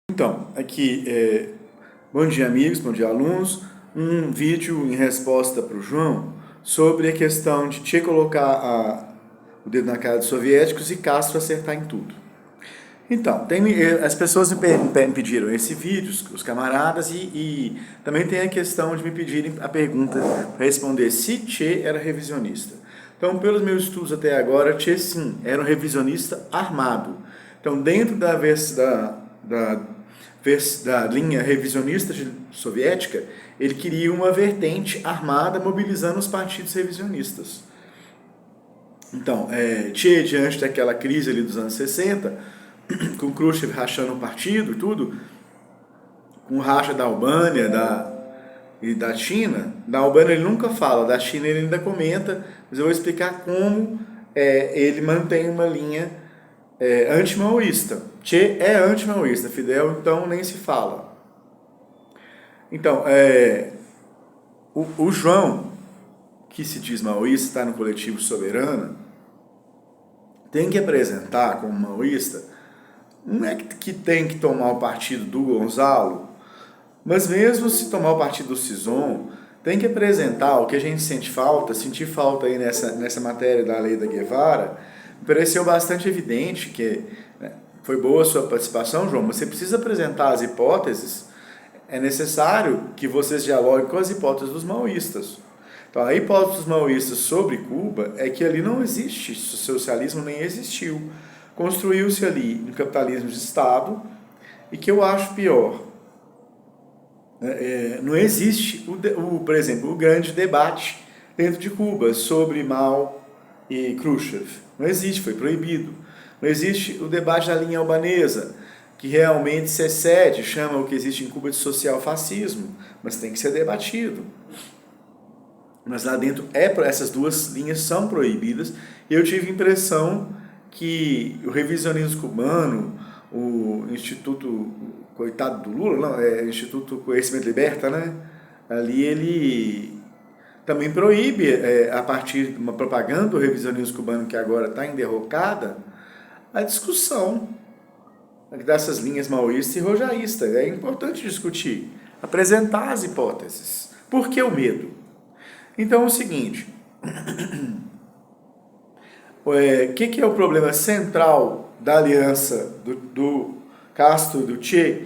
Então, aqui, bom dia amigos, bom dia alunos, um vídeo em resposta para o João sobre a questão de Che colocar o dedo na cara dos soviéticos e Castro acertar em tudo. Então, as pessoas me pediram esse vídeo, os camaradas, e também tem a questão de me pedirem a pergunta para responder se Che era revisionista. Então, pelos meus estudos até agora, Che sim, era um revisionista armado. Então, dentro da linha revisionista soviética, ele queria uma vertente armada mobilizando os partidos revisionistas. Então, Che, diante daquela crise ali dos anos 60, com Khrushchev rachando o partido e tudo, com o racha da Albânia e da China, da Albânia ele nunca fala, da China ele ainda comenta, mas eu vou explicar como ele mantém uma linha anti-maoísta. Che é anti-maoísta, Fidel então nem se fala. Então, o João, que se diz maoísta, está no coletivo Soberana, tem que apresentar como maoísta, não é que tem que tomar o partido do Gonzalo, mas mesmo se tomar o partido do Sison, tem que apresentar o que a gente sentir falta aí nessa matéria da lei da Guevara. Me pareceu bastante evidente que foi boa a sua participação, João, mas você precisa apresentar as hipóteses, é necessário que vocês dialoguem com as hipóteses dos maoístas. Então, a hipótese dos maoístas sobre Cuba é que ali não existe socialismo, nem existiu. Construiu-se ali um capitalismo de Estado e que eu acho pior. Não existe, por exemplo, o grande debate dentro de Cuba sobre Mao e Khrushchev. Não existe, foi proibido. Não existe o debate da linha albanesa, que realmente se excede, chama o que existe em Cuba de social-fascismo, mas tem que ser debatido. Mas lá dentro, essas duas linhas são proibidas, e eu tive a impressão que o revisionismo cubano, o Instituto, coitado do Lula, não, Instituto Conhecimento Liberta, né? Ali ele também proíbe, a partir de uma propaganda do revisionismo cubano que agora está em derrocada, a discussão dessas linhas maoístas e rojaístas. É importante discutir, apresentar as hipóteses. Por que o medo? Então é o seguinte, o que é o problema central da aliança do Castro e do Che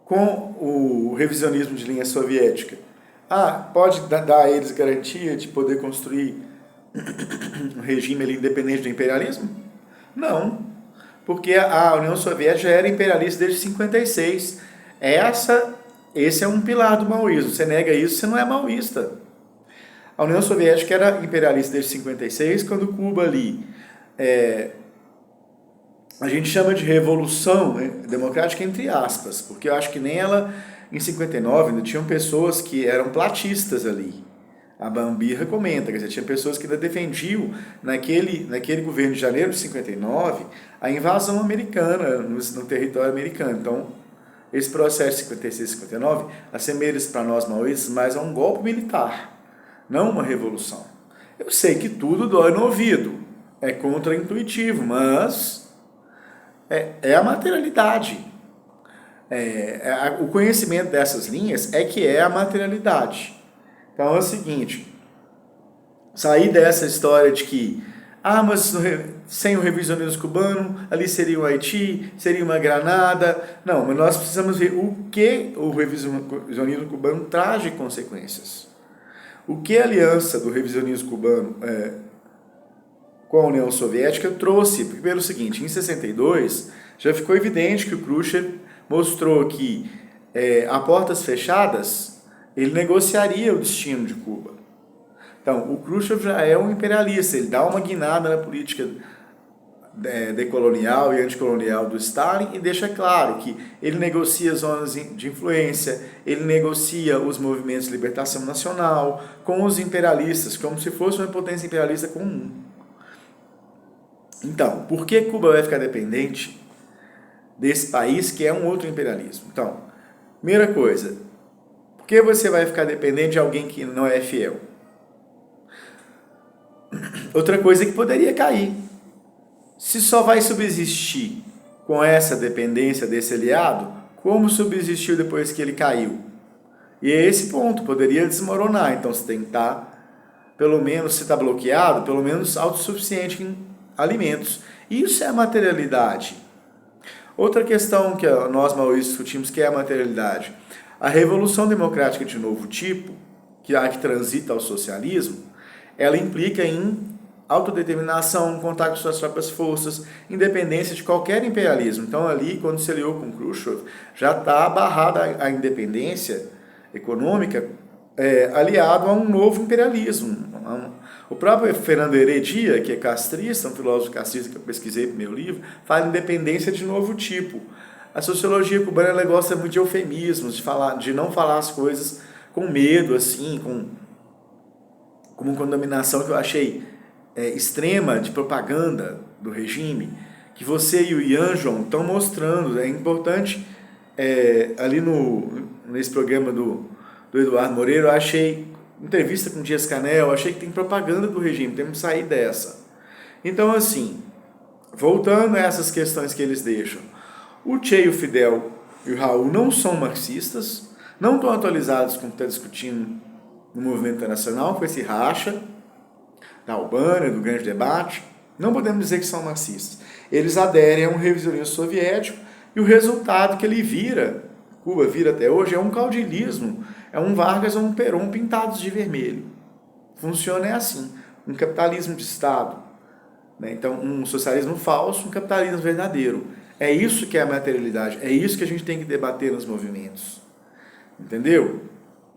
com o revisionismo de linha soviética? Pode dar a eles garantia de poder construir um regime ali independente do imperialismo? Não, porque a União Soviética já era imperialista desde 56. Esse é um pilar do maoísmo. Você nega isso, você não é maoísta. A União Soviética era imperialista desde 56, quando Cuba ali, a gente chama de revolução, né, democrática entre aspas, porque eu acho que nem ela, em 59, ainda tinham pessoas que eram platistas ali. A Bambirra comenta, quer dizer, tinha pessoas que ainda defendiam, naquele governo de janeiro de 59, a invasão americana no território americano. Então, esse processo de 56 e 59 assemelha-se para nós maoístas mais a um golpe militar, não uma revolução. Eu sei que tudo dói no ouvido, é contraintuitivo, mas é a materialidade. O conhecimento dessas linhas é que é a materialidade. Então é o seguinte, sair dessa história de que, mas sem o revisionismo cubano, ali seria o Haiti, seria uma Granada. Não, mas nós precisamos ver o que o revisionismo cubano traz de consequências. O que a aliança do revisionismo cubano com a União Soviética trouxe? Pelo seguinte, em 62, já ficou evidente que o Khrushchev mostrou que, a portas fechadas, ele negociaria o destino de Cuba. Então, o Khrushchev já é um imperialista, ele dá uma guinada na política decolonial e anticolonial do Stalin e deixa claro que ele negocia zonas de influência, ele negocia os movimentos de libertação nacional com os imperialistas, como se fosse uma potência imperialista comum. Então, por que Cuba vai ficar dependente desse país que é um outro imperialismo? Então, primeira coisa, por que você vai ficar dependente de alguém que não é fiel? Outra coisa que poderia cair. Se só vai subsistir com essa dependência desse aliado, como subsistiu depois que ele caiu? E é esse ponto, poderia desmoronar. Então você tem que estar, pelo menos, se está bloqueado, pelo menos autossuficiente em alimentos. Isso é a materialidade. Outra questão que nós, maoístas, discutimos, que é a materialidade. A revolução democrática de novo tipo, que é a que transita ao socialismo, ela implica em autodeterminação, contato com suas próprias forças, independência de qualquer imperialismo. Então ali, quando se aliou com Khrushchev, já está barrada a independência econômica, aliado a um novo imperialismo. O próprio Fernando Heredia, que é castrista, um filósofo castrista que eu pesquisei no meu livro, fala em independência de novo tipo. A sociologia cubana, ela gosta muito de eufemismos, de não falar as coisas com medo, assim, com contaminação que eu achei extrema de propaganda do regime, que você e o Ian, João, estão mostrando. É importante, ali nesse programa do Eduardo Moreira, eu achei entrevista com Dias Canel, eu achei que tem propaganda do regime, temos que sair dessa. Então, assim, voltando a essas questões que eles deixam, o Che, o Fidel e o Raul não são marxistas, não estão atualizados com o que está discutindo no movimento internacional, com esse racha da Albânia, do grande debate. Não podemos dizer que são marxistas. Eles aderem a um revisionismo soviético e o resultado que ele Cuba vira até hoje, é um caudilismo, é um Vargas ou um Perón pintados de vermelho. Funciona assim, um capitalismo de Estado, né? Então, um socialismo falso, um capitalismo verdadeiro. É isso que é a materialidade, é isso que a gente tem que debater nos movimentos. Entendeu?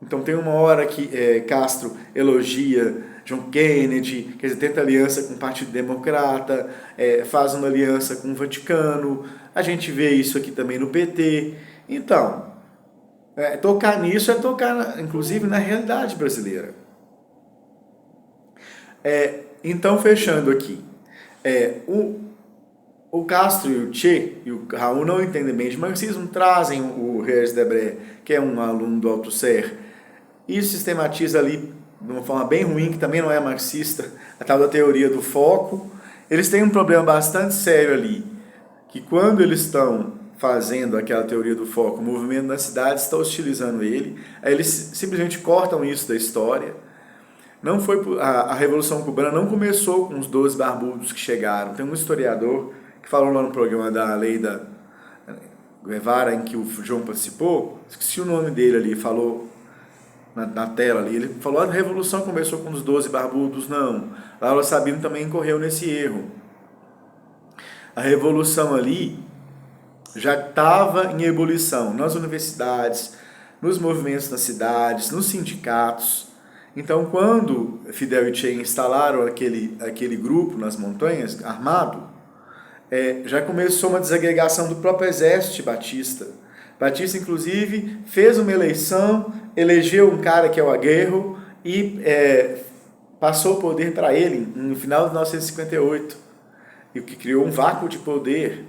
Então tem uma hora que Castro elogia John Kennedy, quer dizer, tenta aliança com o Partido Democrata, faz uma aliança com o Vaticano, a gente vê isso aqui também no PT. Então, tocar nisso é tocar, inclusive, na realidade brasileira. Então, fechando aqui, o Castro e o Che e o Raul não entendem bem de marxismo, trazem o Regis Debray, que é um aluno do Althusser, e sistematiza ali de uma forma bem ruim, que também não é marxista, a tal da teoria do foco. Eles têm um problema bastante sério ali, que quando eles estão fazendo aquela teoria do foco, o movimento na cidade está hostilizando ele, aí eles simplesmente cortam isso da história. Não foi a Revolução Cubana não começou com os 12 barbudos que chegaram. Tem um historiador que falou lá no programa da Lei da Guevara, em que o João participou, esqueci o nome dele ali, falou na tela ali, ele falou a Revolução começou com os 12 barbudos. Não, Laura Sabino também incorreu nesse erro. A Revolução ali já estava em ebulição nas universidades, nos movimentos nas cidades, nos sindicatos. Então, quando Fidel e Che instalaram aquele grupo nas montanhas, armado, já começou uma desagregação do próprio exército de Batista. Batista, inclusive, fez uma eleição, elegeu um cara que é o Aguerro e passou o poder para ele no final de 1958, e o que criou um vácuo de poder.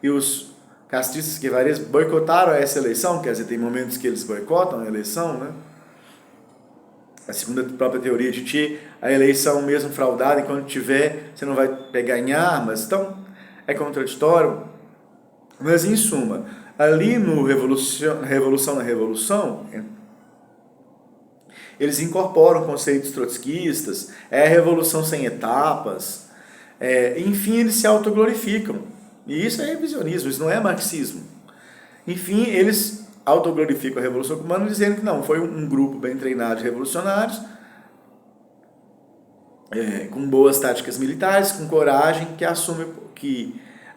E os castristas guevaristas boicotaram essa eleição, quer dizer, tem momentos que eles boicotam a eleição, né? A segunda própria teoria de Che, a eleição mesmo fraudada, enquanto tiver, você não vai pegar em armas. Então, é contraditório. Mas, em suma, ali no Revolução na Revolução, eles incorporam conceitos trotskistas, é a revolução sem etapas, enfim, eles se autoglorificam. E isso é revisionismo, isso não é marxismo. Enfim, eles autoglorificam a Revolução Cubana, dizendo que não, foi um grupo bem treinado de revolucionários, com boas táticas militares, com coragem, que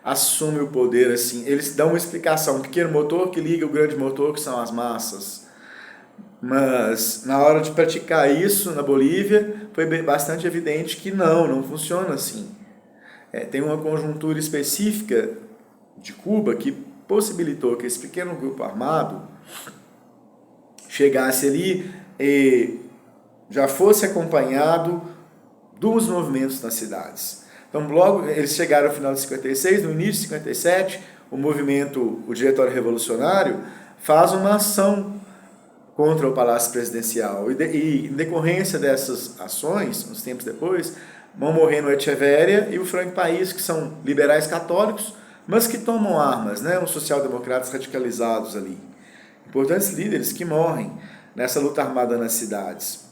assume o poder assim. Eles dão uma explicação, um pequeno motor que liga o grande motor, que são as massas. Mas, na hora de praticar isso na Bolívia, foi bastante evidente que não funciona assim. Tem uma conjuntura específica de Cuba que possibilitou que esse pequeno grupo armado chegasse ali e já fosse acompanhado dos movimentos nas cidades. Então, logo eles chegaram no final de 56, no início de 57, o Diretório Revolucionário faz uma ação contra o Palácio Presidencial. E em decorrência dessas ações, uns tempos depois, vão morrendo o Echeverria e o Frank País, que são liberais católicos, mas que tomam armas, né? Os social-democratas radicalizados ali. Importantes líderes que morrem nessa luta armada nas cidades.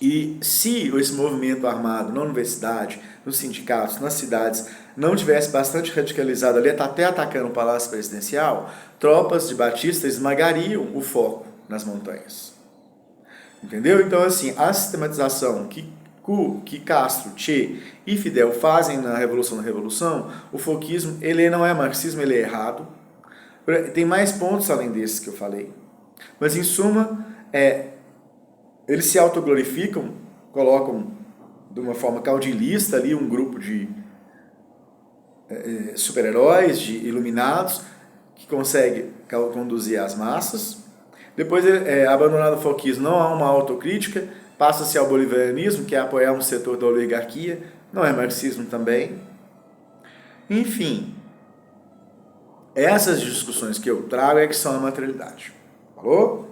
E se esse movimento armado na universidade, nos sindicatos, nas cidades, não tivesse bastante radicalizado ali, até atacando o Palácio Presidencial, tropas de Batista esmagariam o foco nas montanhas. Entendeu? Então, assim, a sistematização que Castro, Che e Fidel fazem na Revolução, o foquismo, ele não é marxismo, ele é errado. Tem mais pontos além desses que eu falei. Mas, em suma, eles se autoglorificam, colocam de uma forma caudilista ali um grupo de super-heróis, de iluminados, que consegue conduzir as massas. Depois, abandonado o foquismo, não há uma autocrítica, passa-se ao bolivarianismo, que é apoiar um setor da oligarquia, não é marxismo também. Enfim, essas discussões que eu trago é que são a materialidade. Falou?